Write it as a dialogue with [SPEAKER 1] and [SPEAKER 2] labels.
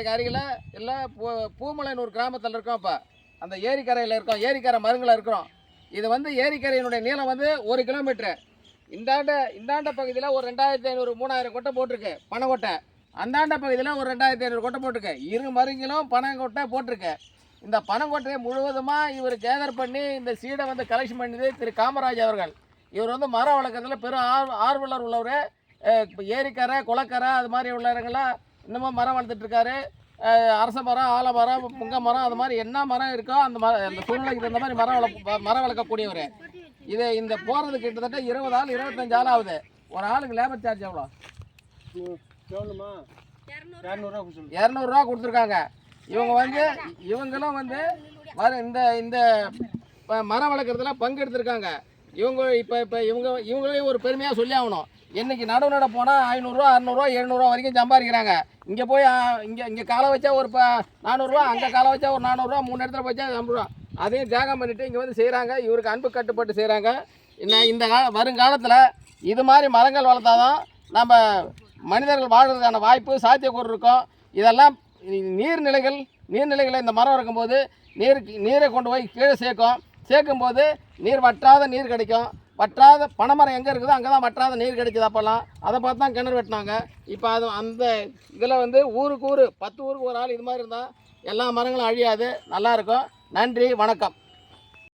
[SPEAKER 1] அருகில் இல்லை பூமலைன்னு ஒரு கிராமத்தில் இருக்கோம். இப்போ அந்த ஏரிக்கரையில் இருக்கோம், ஏரிக்கரை மருங்கில் இருக்கிறோம். இது வந்து ஏரிக்கரையினுடைய நீளம் வந்து 1 கிலோமீட்ரு. இந்தாண்ட பகுதியில் ஒரு 2500 3000 கொட்டை போட்டிருக்கு பனை கொட்டை. அந்தாண்ட பகுதியில் ஒரு 2500 கொட்டை போட்டிருக்கு. இரு மருங்கிலும் பனை கொட்டை போட்டிருக்கு. இந்த பனங்கொட்டையை முழுவதுமாக இவர் கேதர் பண்ணி இந்த சீடை வந்து கலெக்ஷன் பண்ணியது திரு காமராஜ் அவர்கள். இவர் வந்து மரம் வளர்க்குறதுல பெரும் ஆர்வலர் உள்ளவர். ஏரிக்கரை குளக்கரை அது மாதிரி உள்ள இடங்கள்லாம் இன்னமும் மரம் வளர்த்துட்ருக்காரு. அரச மரம், ஆலமரம், புங்க மரம், அது மாதிரி என்ன மரம் இருக்கோ அந்த சூழ்நிலைக்கு தகுந்த மாதிரி மரம் வளர்க்கக்கூடியவர். இந்த போகிறதுக்கு கிட்டத்தட்ட 20 ஆள் 25 ஆள் ஆகுது. ஒரு ஆளுக்கு லேபர் சார்ஜ் எவ்வளோ? 200 ரூபா கொடுத்துருக்காங்க. இவங்களும் வந்து இந்த மரம் வளர்க்குறதுல பங்கு எடுத்திருக்காங்க. இவங்களையும் ஒரு பெருமையாக சொல்லி ஆகணும். இன்றைக்கி நட போனால் 500 600 700 வரைக்கும் சம்பாதிக்கிறாங்க. இங்கே போய் இங்கே காலை வச்சா ஒரு 400 அங்கே காலை வச்சா ஒரு 400 3 இடத்துல போச்சா 50 அதையும் தியாகம் பண்ணிவிட்டு இங்கே வந்து செய்கிறாங்க. இவருக்கு அன்பு கட்டுப்பட்டு செய்கிறாங்க. இந்த வருங்காலத்தில் இது மாதிரி மரங்கள் வளர்த்தாதான் நம்ம மனிதர்கள் வாழ்கிறதுக்கான வாய்ப்பு சாத்தியக்கூறு இருக்கும். இதெல்லாம் நீர்நிலைகளை இந்த மரம் இருக்கும்போது நீரை கொண்டு போய் கீழே சேர்க்கும்போது நீர் வற்றாத நீர் கிடைக்கும். வற்றாத பனைமரம் எங்கே இருக்குதோ அங்கே தான் வற்றாத நீர் கிடைக்குது. அப்போல்லாம் அதை பார்த்து தான் கிணறு வெட்டினாங்க. இப்போ அந்த இதில் வந்து ஊருக்கு 10 ஊருக்கு ஒரு ஆள் இது மாதிரி இருந்தால் எல்லா மரங்களும் அழியாது, நல்லாயிருக்கும். நன்றி, வணக்கம்.